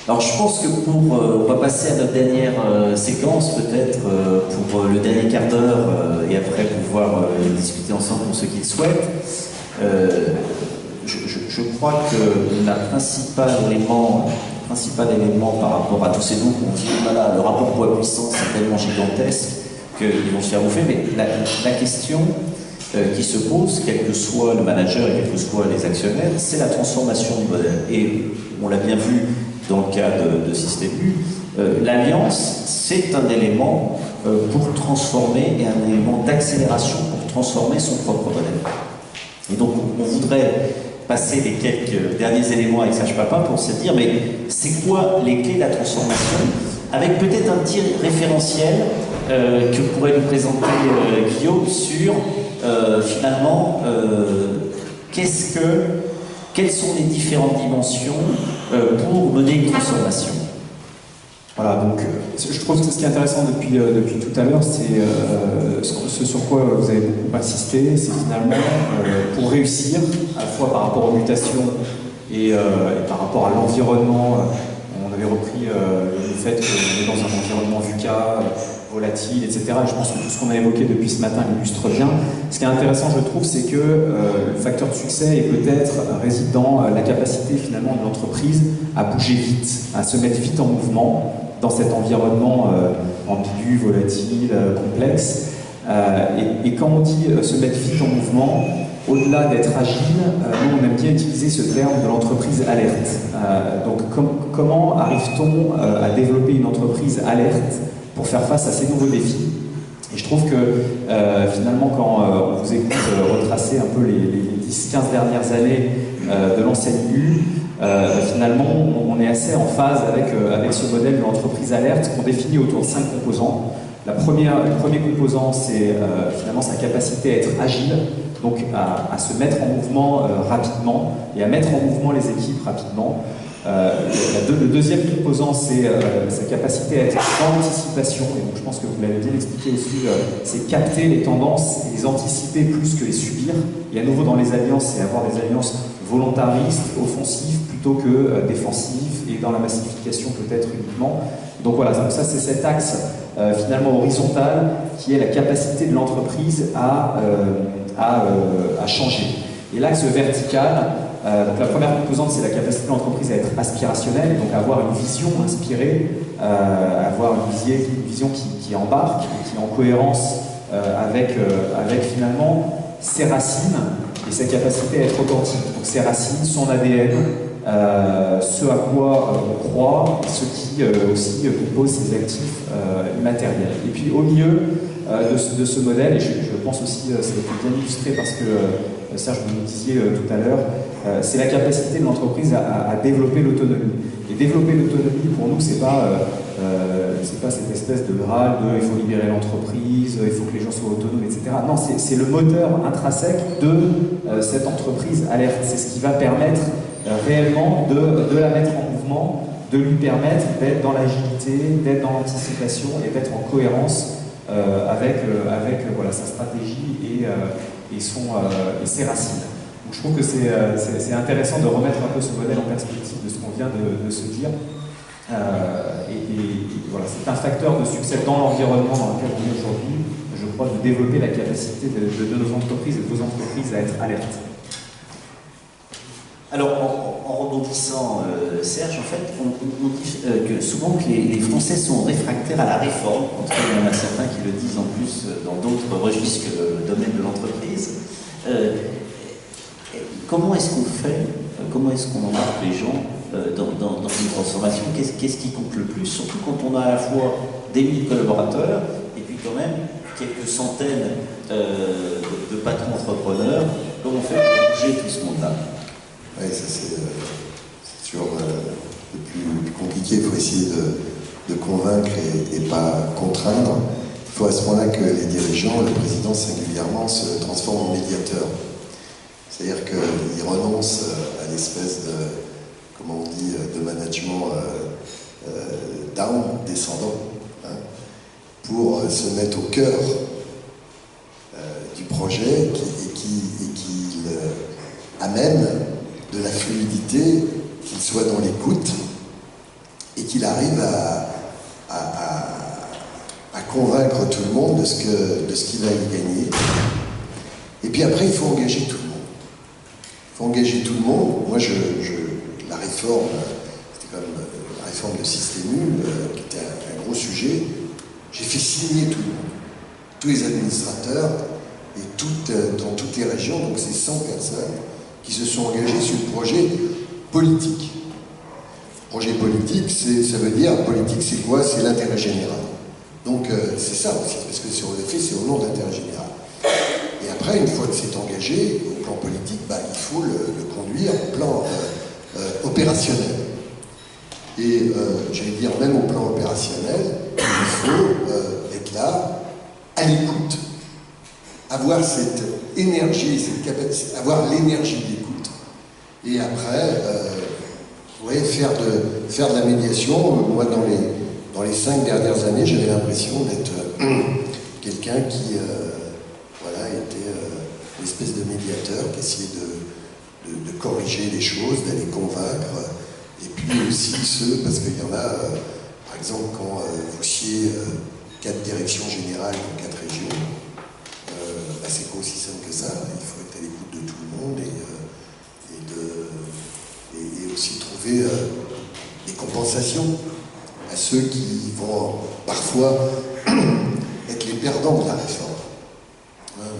Alors je pense que on va passer à notre dernière séquence peut-être pour le dernier quart d'heure et après pouvoir discuter ensemble pour ceux qui le souhaitent. Je crois que principal élément par rapport à tous ces noms qu'on dit, voilà, le rapport poids-puissance est tellement gigantesque qu'ils vont se faire bouffer, mais la question qui se pose, quel que soit le manager et quels que soient les actionnaires, c'est la transformation du modèle. Et on l'a bien vu dans le cas de Système U, l'alliance, c'est un élément pour transformer et un élément d'accélération pour transformer son propre modèle. Et donc, on voudrait passer les quelques derniers éléments avec Serge Papin pour se dire, mais c'est quoi les clés de la transformation, avec peut-être un petit référentiel que pourrait nous présenter Guillaume sur, finalement, quelles sont les différentes dimensions pour mener une transformation. Voilà, donc je trouve que ce qui est intéressant depuis tout à l'heure, c'est ce sur quoi vous avez beaucoup insisté, c'est finalement pour réussir, à la fois par rapport aux mutations et par rapport à l'environnement. On avait repris le fait qu'on est dans un environnement VUCA, volatile, etc. Et je pense que tout ce qu'on a évoqué depuis ce matin l'illustre bien. Ce qui est intéressant, je trouve, c'est que le facteur de succès est peut-être réside dans la capacité finalement de l'entreprise à bouger vite, à se mettre vite en mouvement dans cet environnement ambigu, volatile, complexe. Et quand on dit se mettre vite en mouvement, au-delà d'être agile, nous on aime bien utiliser ce terme de l'entreprise alerte. Donc comment arrive-t-on à développer une entreprise alerte pour faire face à ces nouveaux défis? Et je trouve que finalement quand on vous écoute retracer un peu les 10-15 dernières années de l'enseigne U, finalement on est assez en phase avec ce modèle de l'entreprise alerte qu'on définit autour de 5 composants. Le premier composant, c'est finalement sa capacité à être agile, donc à se mettre en mouvement rapidement et à mettre en mouvement les équipes rapidement. Le deuxième composant, c'est sa capacité à être dans l'anticipation, et donc je pense que vous l'avez bien expliqué aussi, c'est capter les tendances et les anticiper plus que les subir. Et à nouveau dans les alliances, c'est avoir des alliances volontaristes, offensives, plutôt que défensives, et dans la massification peut-être uniquement. Donc voilà, donc ça c'est cet axe finalement horizontal qui est la capacité de l'entreprise à changer. Et l'axe vertical, donc la première composante, c'est la capacité de l'entreprise à être aspirationnelle, donc avoir une vision inspirée, avoir une vision qui embarque, et qui est en cohérence avec finalement ses racines et sa capacité à être authentique. Donc ses racines, son ADN, ce à quoi on croit, et ce qui aussi compose ses actifs immatériels. Et puis au milieu de ce modèle, et je pense aussi, ça a été bien illustré parce que Serge, vous nous disiez tout à l'heure, c'est la capacité de l'entreprise à développer l'autonomie. Et développer l'autonomie, pour nous, c'est pas cette espèce de Graal de il faut libérer l'entreprise, il faut que les gens soient autonomes, etc. Non, c'est le moteur intrinsèque de cette entreprise alerte. C'est ce qui va permettre réellement de la mettre en mouvement, de lui permettre d'être dans l'agilité, d'être dans l'anticipation et d'être en cohérence avec voilà, sa stratégie et ses racines. Donc je trouve que c'est intéressant de remettre un peu ce modèle en perspective de ce qu'on vient de se dire. Voilà, c'est un facteur de succès dans l'environnement dans lequel on est aujourd'hui, je crois, de développer la capacité de nos entreprises et de vos entreprises à être alertes. Alors, en rebondissant, Serge, en fait, on dit que souvent que les Français sont réfractaires à la réforme. En tout cas, il y en a certains qui le disent en plus dans d'autres registres que le domaine de l'entreprise. Comment est-ce qu'on fait, comment est-ce qu'on embarque les gens dans une transformation? Qu'est-ce qui compte le plus? Surtout quand on a à la fois des milliers de collaborateurs et puis quand même quelques centaines de patrons entrepreneurs. Comment on fait pour bouger tout ce monde-là? Oui, ça c'est toujours le plus compliqué. Il faut essayer de convaincre et pas contraindre. Il faut à ce moment-là que les dirigeants, le président singulièrement, se transforment en médiateurs. C'est-à-dire qu'ils renoncent à l'espèce de, comment on dit, de management down, descendant, hein, pour se mettre au cœur du projet et qui amène de la fluidité, qu'il soit dans l'écoute et qu'il arrive à convaincre tout le monde de ce qu'il va y gagner. Et puis après, il faut engager tout le monde. Il faut engager tout le monde. Moi, la réforme, c'était quand même la réforme de Systémule, qui était un gros sujet. J'ai fait signer tout le monde, tous les administrateurs, et dans toutes les régions, donc c'est 100 personnes qui se sont engagées sur le projet politique. Projet politique, ça veut dire, politique c'est quoi? C'est l'intérêt général. Donc c'est ça aussi, parce que sur le fait, c'est au nom de l'intérêt général. Et après, une fois que c'est engagé, au plan politique, il faut le conduire au plan opérationnel. Et j'allais dire, même au plan opérationnel, il faut être là, à l'écoute, avoir cette énergie, cette capacité, avoir l'énergie d'écoute. Et après, faire de la médiation. Moi, dans les 5 dernières années, j'avais l'impression d'être quelqu'un qui était une espèce de médiateur qui essayait de corriger les choses, d'aller convaincre. Et puis aussi parce qu'il y en a, par exemple, quand vous sciez 4 directions générales ou 4 régions, c'est pas aussi simple que ça. Il faut être à l'écoute de tout le monde et aussi trouver des compensations à ceux qui vont parfois être les perdants de la réforme.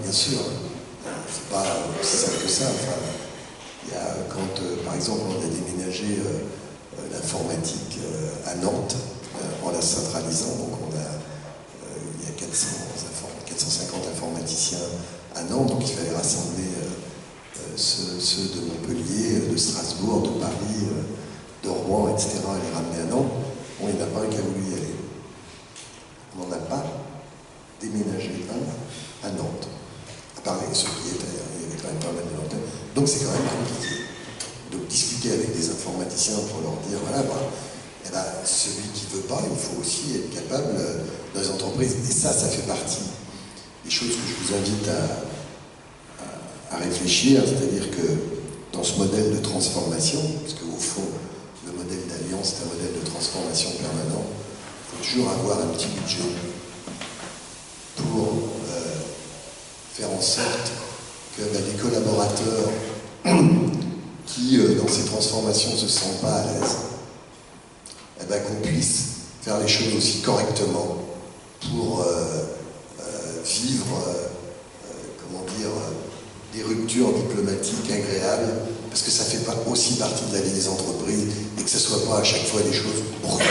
Bien sûr, c'est pas aussi simple que ça. Il y a quand, par exemple, on a déménagé l'informatique à Nantes, en la centralisant, donc il y a 450 informaticiens à Nantes, donc il fallait rassembler ceux de Montpellier, de Strasbourg, de Paris, de Rouen, etc., et les ramener à Nantes. Bon, il n'y en a pas un qui a voulu y aller. On n'en a pas déménagé un à Nantes. À part ceux qui étaient, il y avait quand même pas mal de Nantais. Donc c'est quand même compliqué. Donc discuter avec des informaticiens pour leur dire, voilà, celui qui ne veut pas, il faut aussi être capable dans les entreprises. Et ça fait partie des choses que je vous invite à réfléchir, c'est-à-dire que dans ce modèle de transformation, parce qu'au fond, le modèle d'alliance est un modèle de transformation permanent, il faut toujours avoir un petit budget pour faire en sorte que les collaborateurs qui, dans ces transformations, ne se sentent pas à l'aise, qu'on puisse faire les choses aussi correctement pour vivre, des ruptures diplomatiques agréables, parce que ça fait aussi partie de la vie des entreprises, et que ce ne soit pas à chaque fois des choses brutales.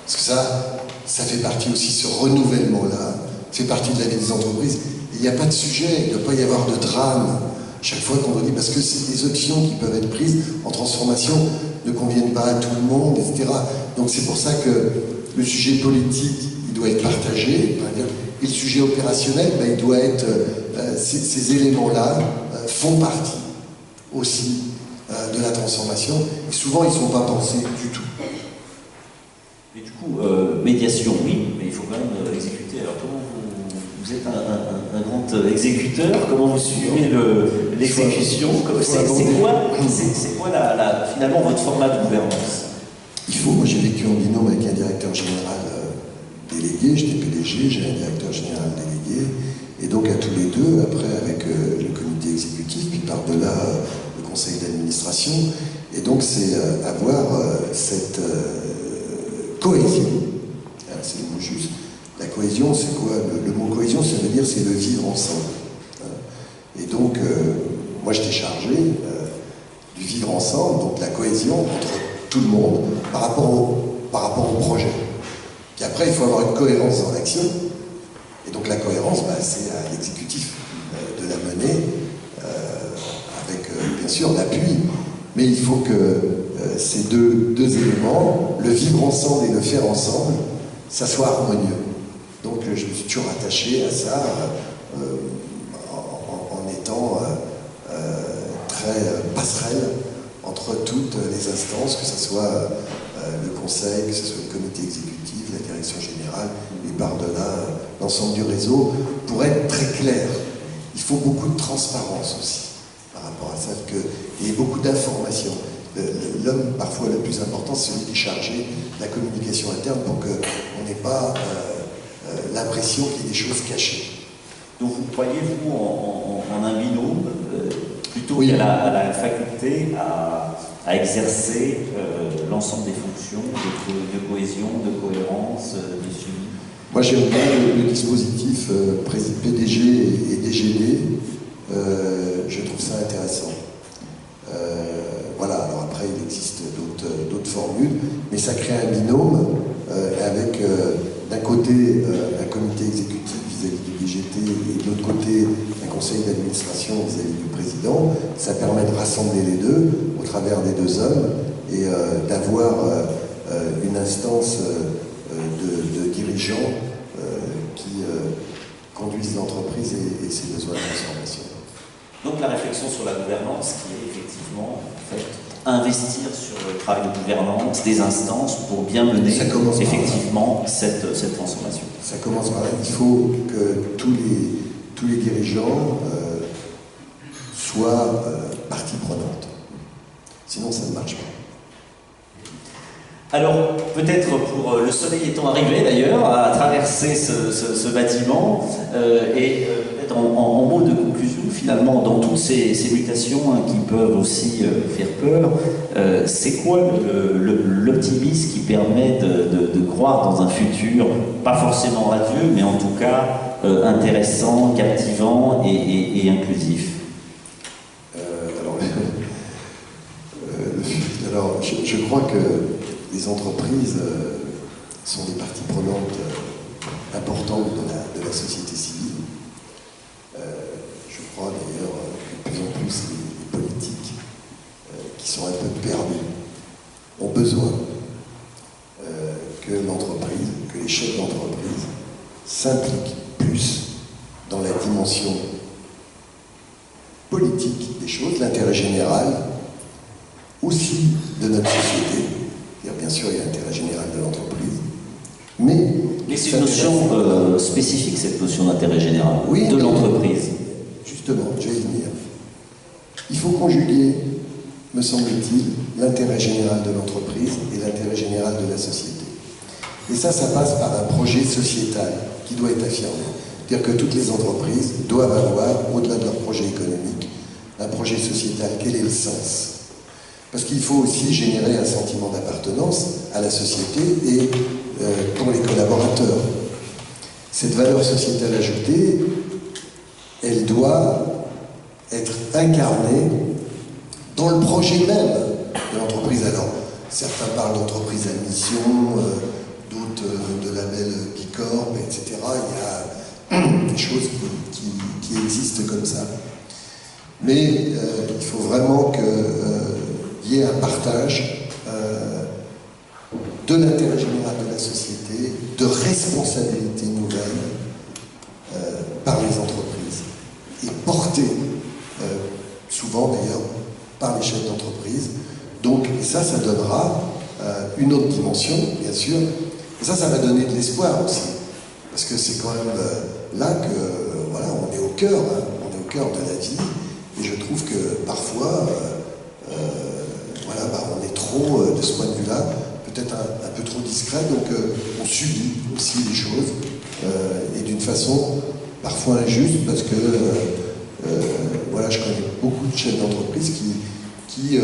Parce que ça fait partie aussi, ce renouvellement-là, fait partie de la vie des entreprises. Et il n'y a pas de sujet, il ne doit pas y avoir de drame chaque fois qu'on dit, parce que c'est des options qui peuvent être prises en transformation ne conviennent pas à tout le monde, etc. Donc c'est pour ça que le sujet politique, il doit être partagé, et le sujet opérationnel, il doit être... ces éléments-là font partie aussi de la transformation, et souvent ils ne sont pas pensés du tout. Et du coup, médiation, oui, mais il faut quand même exécuter. Alors comment vous êtes un grand exécuteur, comment vous suivez l'exécution? C'est quoi finalement votre format de gouvernance? Moi j'ai vécu en binôme avec un directeur général délégué, j'étais PDG, j'ai un directeur général délégué, et donc à tous les deux, après avec le comité exécutif, puis par-delà le conseil d'administration, et donc c'est avoir cette cohésion, c'est le mot juste. La cohésion, c'est quoi? Le mot cohésion, ça veut dire c'est le vivre ensemble. Et donc, moi j'étais chargé du vivre ensemble, donc la cohésion entre tout le monde par rapport au projet. Puis après, il faut avoir une cohérence dans l'action. Et donc la cohérence, c'est à l'exécutif de la mener, avec bien sûr l'appui. Mais il faut que ces deux éléments, le vivre ensemble et le faire ensemble, ça soit harmonieux. Donc je me suis toujours attaché à ça en étant très passerelle entre toutes les instances, que ce soit le conseil, que ce soit le comité exécutif, la direction générale, et par-delà l'ensemble du réseau, pour être très clair. Il faut beaucoup de transparence aussi par rapport à ça, et beaucoup d'informations. l'homme parfois le plus important, c'est celui qui est chargé de la communication interne pour qu'on n'ait pas l'impression qu'il y ait des choses cachées. Donc vous croyez, vous, en un binôme plutôt Oui. qu'à la faculté à exercer l'ensemble des fonctions de cohésion, de cohérence, de suivi? Moi j'aime bien le dispositif PDG et DGD, je trouve ça intéressant. Voilà, alors après il existe d'autres formules, mais ça crée un binôme avec d'un côté un comité exécutif vis-à-vis du DGT et de l'autre côté un conseil d'administration vis-à-vis du président. Ça permet de rassembler les deux au travers des deux hommes et d'avoir une instance de dirigeants qui conduisent l'entreprise et ses besoins de transformation. Donc la réflexion sur la gouvernance qui est effectivement en fait, investir sur le travail de gouvernance des instances pour bien mener effectivement cette transformation. Ça commence par là. Il faut que tous les dirigeants soient partie prenante. Sinon ça ne marche pas. Alors, peut-être pour le soleil étant arrivé d'ailleurs, à traverser ce bâtiment, et peut-être en mot de conclusion, finalement, dans toutes ces mutations qui peuvent aussi faire peur, c'est quoi l'optimisme qui permet de croire dans un futur, pas forcément radieux, mais en tout cas intéressant, captivant et inclusif? Alors, je crois que les entreprises sont des parties prenantes importantes de la société civile. Je crois d'ailleurs que de plus en plus les politiques qui sont un peu perdus ont besoin que l'entreprise, que les chefs d'entreprise s'impliquent plus dans la dimension politique des choses, l'intérêt général aussi de notre société. Bien sûr, il y a l'intérêt général de l'entreprise, mais c'est une notion spécifique, cette notion d'intérêt général, oui, de l'entreprise. Justement, je vais y venir. Il faut conjuguer, me semble-t-il, l'intérêt général de l'entreprise et l'intérêt général de la société. Et ça passe par un projet sociétal qui doit être affirmé. C'est-à-dire que toutes les entreprises doivent avoir, au-delà de leur projet économique, un projet sociétal. Quel est le sens ? Parce qu'il faut aussi générer un sentiment d'appartenance à la société et pour les collaborateurs. Cette valeur sociétale ajoutée, elle doit être incarnée dans le projet même de l'entreprise. Alors, certains parlent d'entreprise à mission, d'autres de label Bicorp, etc. Il y a des choses qui existent comme ça. Mais il faut vraiment qu'il y ait un partage de l'intérêt général de la société, de responsabilités nouvelles par les entreprises et portées souvent d'ailleurs par les chefs d'entreprise. Donc ça donnera une autre dimension, bien sûr. Et ça va donner de l'espoir aussi. Parce que c'est quand même là que voilà, on est au cœur, on est au cœur de la vie. Et je trouve que parfois, on est trop, de ce point de vue-là, peut-être un peu trop discret, donc on subit aussi les choses, et d'une façon parfois injuste, parce que je connais beaucoup de chefs d'entreprise qui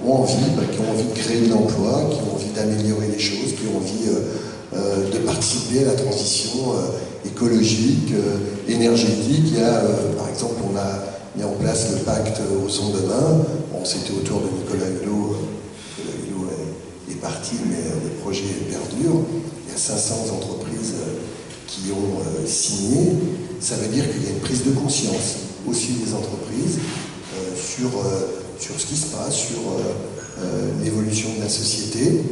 ont envie de créer de l'emploi, qui ont envie d'améliorer les choses, qui ont envie de participer à la transition écologique, énergétique. Il y a, par exemple, on a mis en place le pacte Ozon demain. Bon, c'était autour de Nicolas Hulot. Nicolas Hulot est parti, mais le projet perdure. Il y a 500 entreprises qui ont signé. Ça veut dire qu'il y a une prise de conscience aussi des entreprises sur ce qui se passe, sur l'évolution de la société.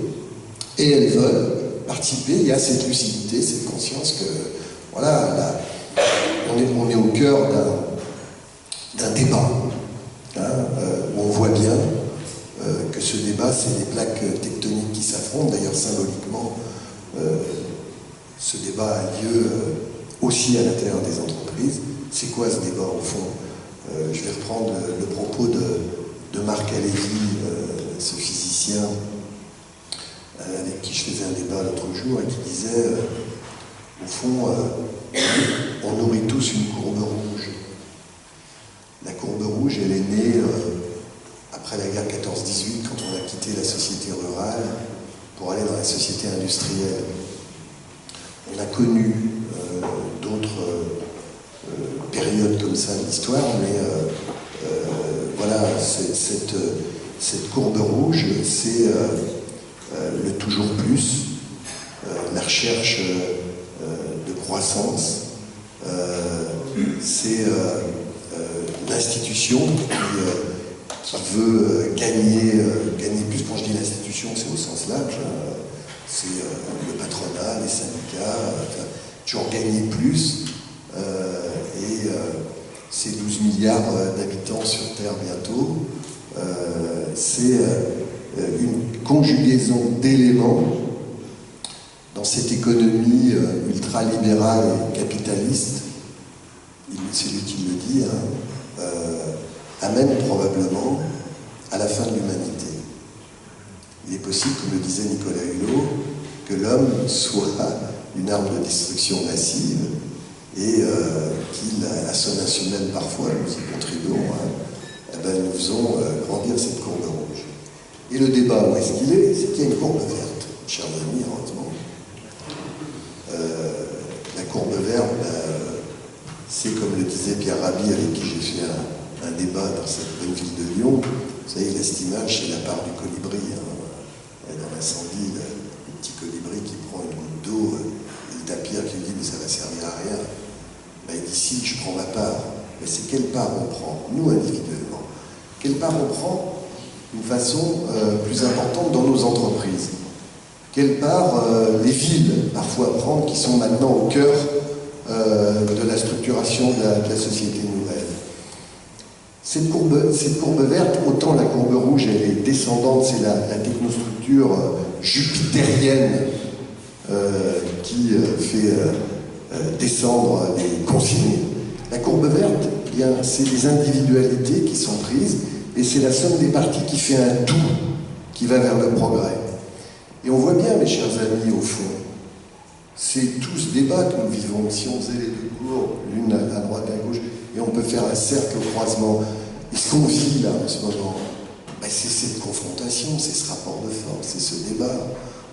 Et elles veulent participer. Il y a cette lucidité, cette conscience que, voilà, on est au cœur d'un débat, où on voit bien que ce débat, c'est les plaques tectoniques qui s'affrontent. D'ailleurs, symboliquement, ce débat a lieu aussi à l'intérieur des entreprises. C'est quoi ce débat, au fond? Je vais reprendre le propos de Marc Alévi ce physicien avec qui je faisais un débat l'autre jour et qui disait, au fond, on nourrit tous une courbe rouge. La courbe rouge, elle est née après la guerre 14-18, quand on a quitté la société rurale pour aller dans la société industrielle. On a connu d'autres périodes comme ça de l'histoire, mais voilà, cette courbe rouge, c'est le toujours plus, la recherche de croissance, c'est l'institution qui veut gagner plus. Quand je dis l'institution, c'est au sens large, c'est le patronat, les syndicats, toujours gagner plus, et ces 12 milliards d'habitants sur Terre bientôt, c'est une conjugaison d'éléments dans cette économie ultralibérale et capitaliste, c'est lui qui le dit, amène probablement à la fin de l'humanité. Il est possible, comme le disait Nicolas Hulot, que l'homme soit une arme de destruction massive et qu'il, à son insu parfois, nous y contribuons, nous faisons grandir cette courbe rouge. Et le débat, où est-ce qu'il est? C'est qu'il y a une courbe verte, chers amis, heureusement. La courbe verte, c'est comme le disait Pierre Rabhi, avec qui j'ai fait un débat dans cette bonne ville de Lyon. Vous savez, l'estimage, c'est la part du colibri. Dans l'incendie, le petit colibri qui prend une goutte d'eau, et le tapir qui lui dit « mais ça va servir à rien ». Il dit « si, je prends ma part ». Mais c'est quelle part on prend, nous individuellement? Quelle part on prend d'une façon plus importante dans nos entreprises? Quelle part les villes parfois prennent, qui sont maintenant au cœur de la structuration de la société nouvelle? Cette courbe verte, autant la courbe rouge, elle est descendante, c'est la technostructure jupitérienne qui fait descendre les consignes. La courbe verte, eh bien, c'est les individualités qui sont prises et c'est la somme des parties qui fait un tout qui va vers le progrès. Et on voit bien, mes chers amis, au fond, c'est tout ce débat que nous vivons. Si on faisait les deux courbes, l'une à droite et à gauche, et on peut faire un cercle au croisement. Et ce qu'on vit là en ce moment, c'est cette confrontation, c'est ce rapport de force, c'est ce débat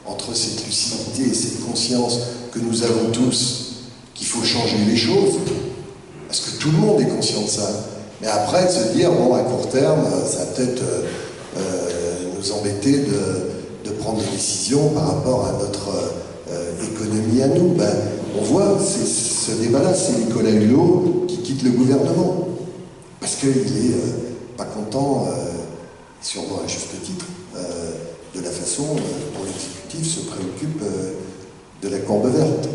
entre cette lucidité et cette conscience que nous avons tous, qu'il faut changer les choses, parce que tout le monde est conscient de ça. Mais après, de se dire, bon, à court terme, ça va peut-être nous embêter de prendre des décisions par rapport à notre économie à nous. On voit, ce débat-là, c'est Nicolas Hulot qui quitte le gouvernement. Parce qu'il n'est pas content, sûrement à juste titre, de la façon dont l'exécutif se préoccupe de la courbe verte.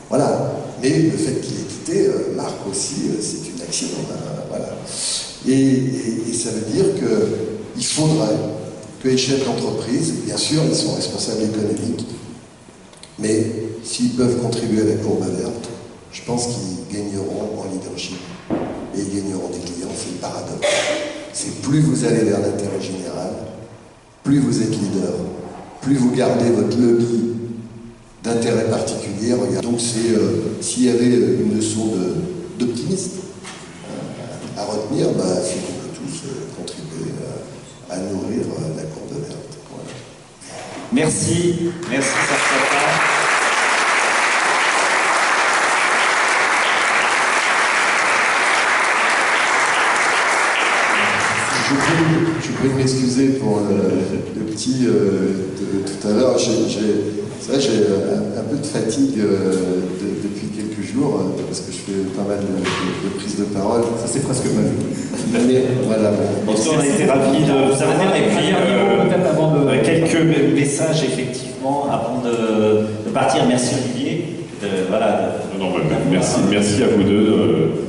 Voilà. Mais le fait qu'il ait quitté marque aussi, c'est une action. Voilà. Et ça veut dire qu'il faudrait que les chefs d'entreprise, bien sûr, ils sont responsables économiques, mais s'ils peuvent contribuer à la courbe verte, je pense qu'ils gagneront en leadership et ils gagneront des clients. C'est le paradoxe. C'est plus vous allez vers l'intérêt général, plus vous êtes leader, plus vous gardez votre lobby d'intérêt particulier. Donc s'il y avait une leçon d'optimisme à retenir, c'est qu'on peut tous contribuer à nourrir la courbe verte. Voilà. Merci Serge Papin. Je prie de m'excuser pour le petit de tout à l'heure. J'ai un peu de fatigue depuis quelques jours, parce que je fais pas mal de prises de parole. Ça, c'est presque ma vie. Mais voilà. On a été ravis de vous avoir. Et puis, quelques messages, effectivement, avant de partir. Merci Olivier. Merci à vous deux.